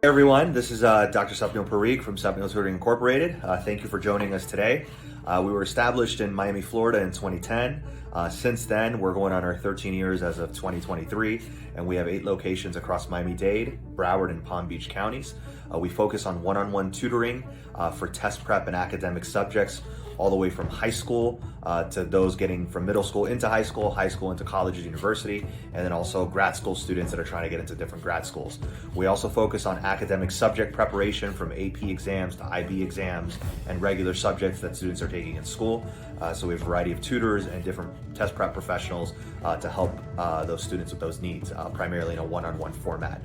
Hey everyone, this is Dr. Sapnil Parikh from Sapnil Tutoring Incorporated. Thank you for joining us today. We were established in Miami, Florida in 2010. Since then, we're going on our 13 years as of 2023, and we have 8 locations across Miami-Dade, Broward, and Palm Beach counties. We focus on one-on-one tutoring for test prep and academic subjects, all the way from high school to those getting from middle school into high school into college and university, and then also grad school students that are trying to get into different grad schools. We also focus on academic subject preparation from AP exams to IB exams and regular subjects that students are taking in school. So we have a variety of tutors and different test prep professionals to help those students with those needs, primarily in a one-on-one format.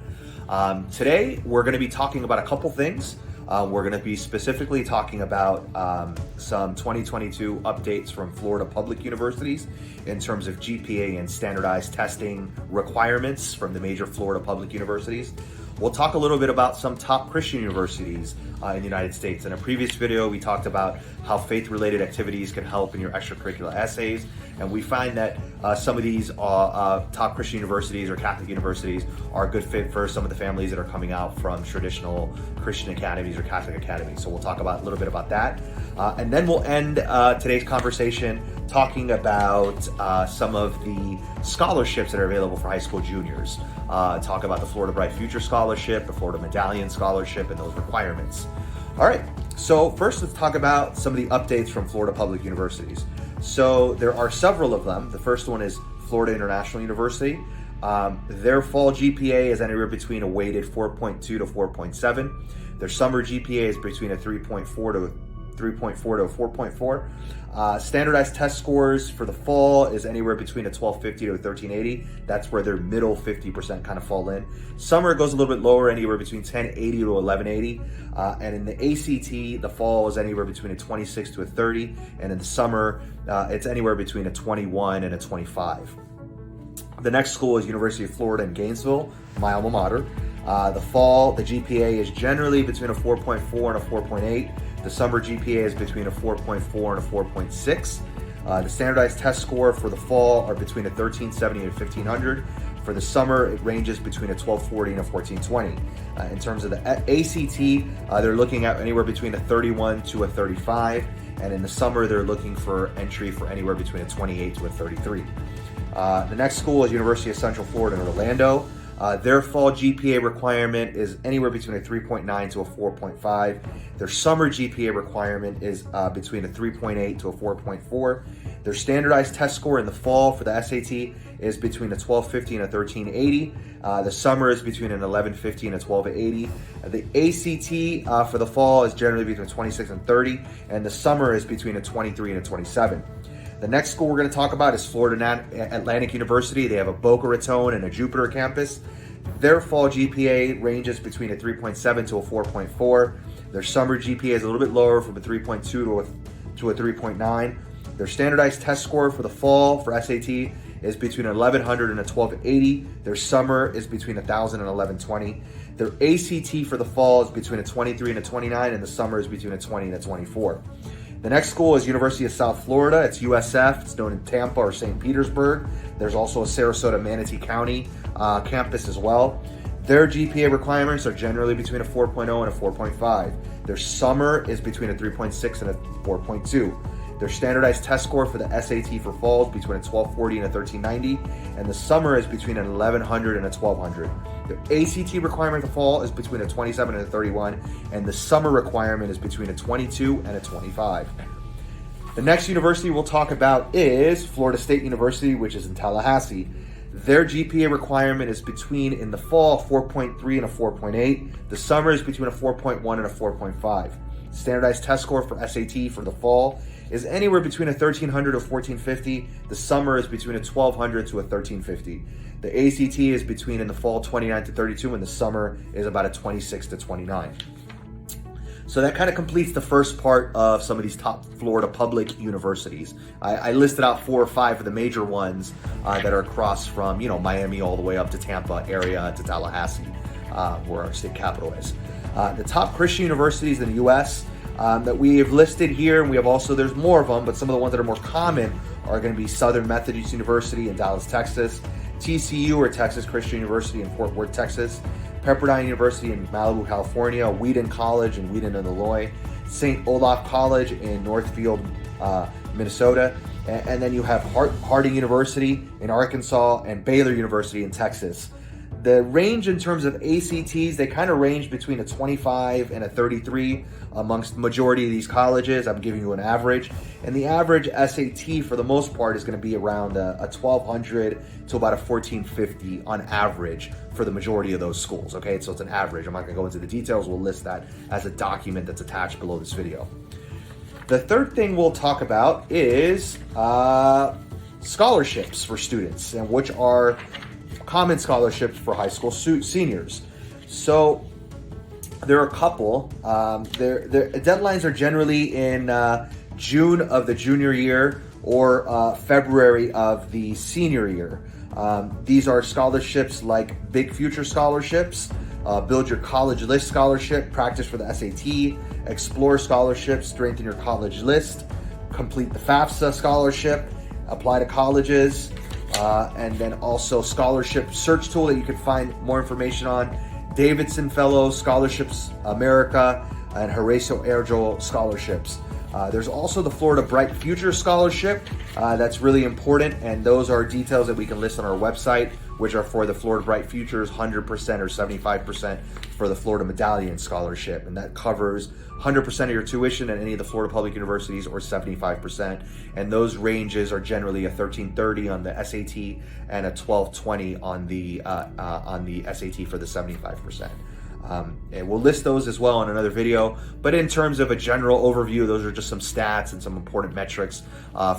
Today, we're going to be talking about a couple things. We're going to be specifically talking about some 2022 updates from Florida public universities in terms of GPA and standardized testing requirements from the major Florida public universities. We'll talk a little bit about some top Christian universities in the United States. In a previous video, we talked about how faith-related activities can help in your extracurricular essays, and we find that some of these top Christian universities or Catholic universities are a good fit for some of the families that are coming out from traditional Christian academies or Catholic academies. So we'll talk about a little bit about that. And then we'll end today's conversation talking about some of the scholarships that are available for high school juniors. Talk about the Florida Bright Future Scholarship, the Florida Medallion Scholarship, and those requirements. All right, so first let's talk about some of the updates from Florida public universities. So there are several of them. The first one is Florida International University. Their fall GPA is anywhere between a weighted 4.2 to 4.7. Their summer GPA is between a 3.4 to a 4.4. Standardized test scores for the fall is anywhere between a 1250 to a 1380. That's where their middle 50% kind of fall in. Summer goes a little bit lower, anywhere between 1080 to 1180. And in the ACT, the fall is anywhere between a 26 to a 30. And in the summer, it's anywhere between a 21 and a 25. The next school is University of Florida in Gainesville, my alma mater. The fall, the GPA is generally between a 4.4 and a 4.8. The summer GPA is between a 4.4 and a 4.6. The standardized test score for the fall are between a 1370 and a 1500. For the summer, it ranges between a 1240 and a 1420. In terms of the ACT, they're looking at anywhere between a 31 to a 35. And in the summer, they're looking for entry for anywhere between a 28 to a 33. The next school is University of Central Florida in Orlando. Their fall GPA requirement is anywhere between a 3.9 to a 4.5. Their summer GPA requirement is between a 3.8 to a 4.4. Their standardized test score in the fall for the SAT is between a 1250 and a 1380. The summer is between an 1150 and a 1280. The ACT for the fall is generally between 26 and 30, and the summer is between a 23 and a 27. The next school we're going to talk about is Florida Atlantic University. They have a Boca Raton and a Jupiter campus. Their fall GPA ranges between a 3.7 to a 4.4. Their summer GPA is a little bit lower, from a 3.2 to a 3.9. Their standardized test score for the fall for SAT is between 1100 and a 1280. Their summer is between 1000 and 1120. Their ACT for the fall is between a 23 and a 29, and the summer is between a 20 and a 24. The next school is University of South Florida. It's USF. It's known in Tampa or St. Petersburg. There's also a Sarasota, Manatee County campus as well. Their GPA requirements are generally between a 4.0 and a 4.5. Their summer is between a 3.6 and a 4.2. Their standardized test score for the SAT for fall is between a 1240 and a 1390, and the summer is between an 1100 and a 1200. The ACT requirement for fall is between a 27 and a 31, and the summer requirement is between a 22 and a 25. The next university we'll talk about is Florida State University, which is in Tallahassee. Their GPA requirement is between, in the fall, 4.3 and a 4.8. The summer is between a 4.1 and a 4.5. Standardized test score for SAT for the fall is anywhere between a 1300 to 1450. The summer is between a 1200 to a 1350. The ACT is between, in the fall, 29 to 32, and the summer is about a 26 to 29. So that kind of completes the first part of some of these top Florida public universities. I listed out 4 or 5 of the major ones that are across from, Miami all the way up to Tampa area to Tallahassee, where our state capital is. The top Christian universities in the U.S. That we have listed here, and we have also, there's more of them, but some of the ones that are more common are going to be Southern Methodist University in Dallas, Texas, TCU, or Texas Christian University in Fort Worth, Texas, Pepperdine University in Malibu, California, Wheaton College in Wheaton, Illinois, St. Olaf College in Northfield, Minnesota, and then you have Harding University in Arkansas and Baylor University in Texas. The range in terms of ACTs, they kind of range between a 25 and a 33 amongst the majority of these colleges. I'm giving you an average. And the average SAT for the most part is going to be around a 1200 to about a 1450 on average for the majority of those schools. Okay, so it's an average. I'm not going to go into the details. We'll list that as a document that's attached below this video. The third thing we'll talk about is scholarships for students, and which are common scholarships for high school seniors. So there are a couple. Their deadlines are generally in June of the junior year or February of the senior year. These are scholarships like Big Future scholarships, Build Your College List scholarship, Practice for the SAT, Explore scholarships, Strengthen Your College List, Complete the FAFSA scholarship, Apply to colleges, and then also scholarship search tool that you can find more information on, Davidson Fellow Scholarships America, and Horatio Ergel scholarships. There's also the Florida Bright Future Scholarship. That's really important, and those are details that we can list on our website, which are for the Florida Bright Futures 100% or 75% for the Florida Medallion Scholarship, and that covers 100% of your tuition at any of the Florida public universities or 75%, and those ranges are generally a 1330 on the SAT and a 1220 on the SAT for the 75%. And we'll list those as well in another video, but in terms of a general overview, those are just some stats and some important metrics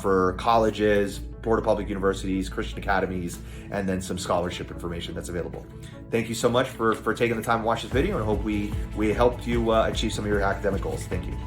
for colleges, Florida public universities, Christian academies, and then some scholarship information that's available. Thank you so much for taking the time to watch this video, and I hope we helped you achieve some of your academic goals. Thank you.